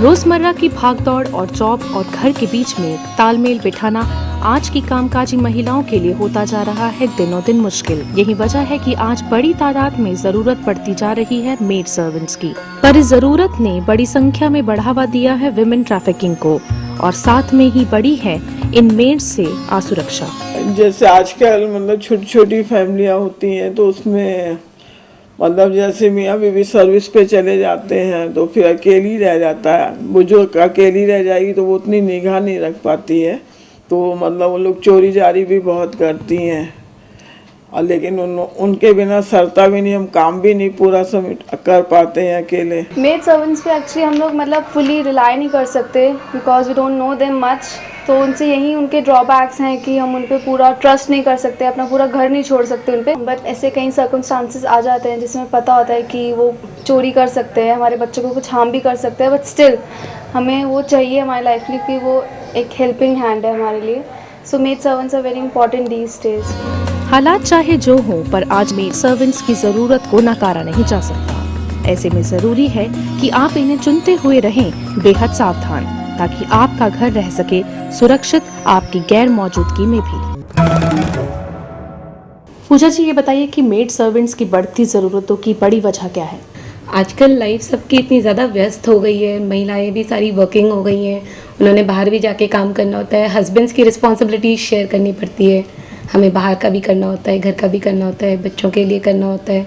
रोजमर्रा की भागदौड़ और जॉब और घर के बीच में तालमेल बिठाना आज की कामकाजी महिलाओं के लिए होता जा रहा है दिनों दिन मुश्किल। यही वजह है कि आज बड़ी तादाद में जरूरत पड़ती जा रही है मेड सर्वेंट्स की। पर इस जरूरत ने बड़ी संख्या में बढ़ावा दिया है विमेन ट्रैफिकिंग को और साथ में ही बड़ी है इन मेड्स से असुरक्षा। जैसे आजकल मतलब छोटी छोटी फैमिलियां होती हैं तो उसमें मतलब जैसे मियाँ बीवी सर्विस पे चले जाते हैं तो फिर अकेली रह जाता है। बुजुर्ग अकेली रह जाएगी तो वो उतनी निगाह नहीं रख पाती है, तो मतलब वो लोग चोरी जारी भी बहुत करती हैं और लेकिन उनके बिना सरता भी नहीं, हम काम भी नहीं पूरा कर पाते हैं अकेले। मेड सर्वेंट्स पे एक्चुअली हम लोग मतलब फुली रिलाई नहीं कर सकते because we don't know them much. तो उनसे यही उनके ड्रॉबैक्स हैं कि हम उन पर पूरा ट्रस्ट नहीं कर सकते, अपना पूरा घर नहीं छोड़ सकते उन पर। बट ऐसे कई सर्कमस्टांसेस आ जाते हैं जिसमें पता होता है कि वो चोरी कर सकते हैं, हमारे बच्चों को कुछ हार्म भी कर सकते हैं, बट स्टिल हमें वो चाहिए हमारी लाइफ में कि वो एक हेल्पिंग हैंड है हमारे लिए। So maid servants are very important these days. हालात चाहे जो हो पर आज मेड सर्वेंट्स की जरूरत को नकारा नहीं जा सकता। ऐसे में जरूरी है कि आप इन्हें चुनते हुए रहें बेहद सावधान, ताकि आपका घर रह सके सुरक्षित आपकी गैर मौजूदगी में भी। पूजा जी, ये बताइए कि मेड सर्वेंट्स की बढ़ती जरूरतों की बड़ी वजह क्या है? आजकल लाइफ सबकी इतनी ज़्यादा व्यस्त हो गई है, महिलाएं भी सारी वर्किंग हो गई हैं, उन्होंने बाहर भी जाके काम करना होता है, हस्बैंड्स की रिस्पॉन्सिबिलिटीज शेयर करनी पड़ती है, हमें बाहर का भी करना होता है, घर का भी करना होता है, बच्चों के लिए करना होता है।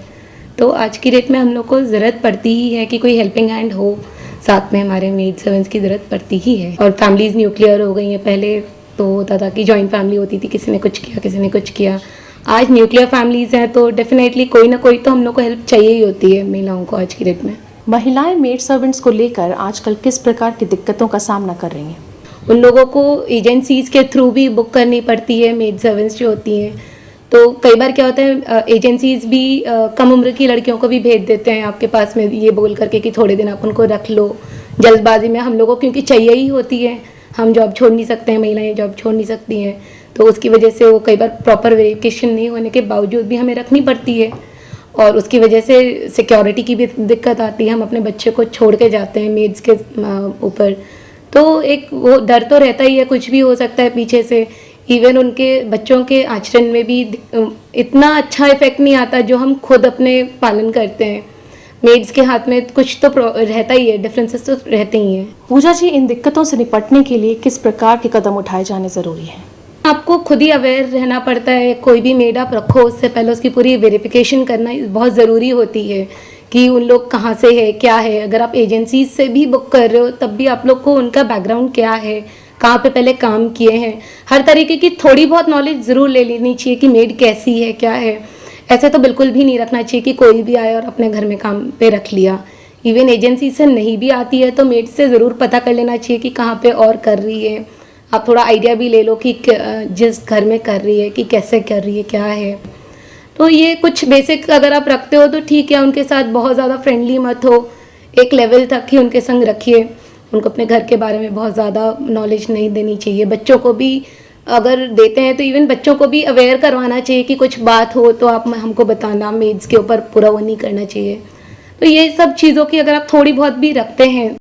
तो आज की डेट में हम लोग को ज़रूरत पड़ती ही है कि कोई हेल्पिंग हैंड हो, साथ में हमारे मेड सर्वेंट्स की ज़रूरत पड़ती ही है। और फैमिलीज़ न्यूक्लियर हो गई हैं, पहले तो होता था कि जॉइंट फैमिली होती थी, किसी ने कुछ किया किसी ने कुछ किया। आज न्यूक्लियर फैमिलीज़ हैं तो डेफिनेटली कोई ना कोई तो हम लोग को हेल्प चाहिए ही होती है महिलाओं को आज की डेट में। महिलाएं मेड सर्वेंट्स को लेकर आजकल किस प्रकार की दिक्कतों का सामना कर रही हैं? उन लोगों को एजेंसीज़ के थ्रू भी बुक करनी पड़ती है मेड सर्वेंट्स जो होती हैं। तो कई बार क्या होता है, एजेंसीज़ भी कम उम्र की लड़कियों को भी भेज देते हैं आपके पास में, ये बोल करके कि थोड़े दिन आप उनको रख लो। जल्दबाजी में हम लोगों को क्योंकि चाहिए ही होती है, हम जॉब छोड़ नहीं सकते हैं, महिलाएं जॉब छोड़ नहीं सकती हैं, तो उसकी वजह से वो कई बार प्रॉपर वेरिफिकेशन नहीं होने के बावजूद भी हमें रखनी पड़ती है और उसकी वजह से सिक्योरिटी की भी दिक्कत आती है। हम अपने बच्चे को छोड़ के जाते हैं मेड्स के ऊपर, तो एक वो डर तो रहता ही है, कुछ भी हो सकता है पीछे से। इवन उनके बच्चों के आचरण में भी इतना अच्छा इफेक्ट नहीं आता जो हम खुद अपने पालन करते हैं। मेड्स के हाथ में कुछ तो रहता ही है, डिफरेंसेस तो रहते ही हैं। पूजा जी, इन दिक्कतों से निपटने के लिए किस प्रकार के कदम उठाए जाने जरूरी हैं? आपको खुद ही अवेयर रहना पड़ता है। कोई भी मेड आप रखो उससे पहले उसकी पूरी वेरिफिकेशन करना बहुत ज़रूरी होती है कि उन लोग कहाँ से है, क्या है। अगर आप एजेंसीज से भी बुक कर रहे हो तब भी आप लोग को उनका बैकग्राउंड क्या है, कहाँ पे पहले काम किए हैं, हर तरीके की थोड़ी बहुत नॉलेज ज़रूर ले लेनी चाहिए कि मेड कैसी है, क्या है। ऐसे तो बिल्कुल भी नहीं रखना चाहिए कि कोई भी आया और अपने घर में काम पे रख लिया। इवन एजेंसी से नहीं भी आती है तो मेड से ज़रूर पता कर लेना चाहिए कि कहाँ पे और कर रही है। आप थोड़ा आइडिया भी ले लो कि जिस घर में कर रही है कि कैसे कर रही है, क्या है। तो ये कुछ बेसिक अगर आप रखते हो तो ठीक है, उनके साथ बहुत ज़्यादा फ्रेंडली मत हो, एक लेवल तक ही उनके संग रखिए। उनको अपने घर के बारे में बहुत ज़्यादा नॉलेज नहीं देनी चाहिए। बच्चों को भी अगर देते हैं तो इवन बच्चों को भी अवेयर करवाना चाहिए कि कुछ बात हो तो आप हमको बताना, मेड्स के ऊपर पूरा वो नहीं करना चाहिए। तो ये सब चीज़ों की अगर आप थोड़ी बहुत भी रखते हैं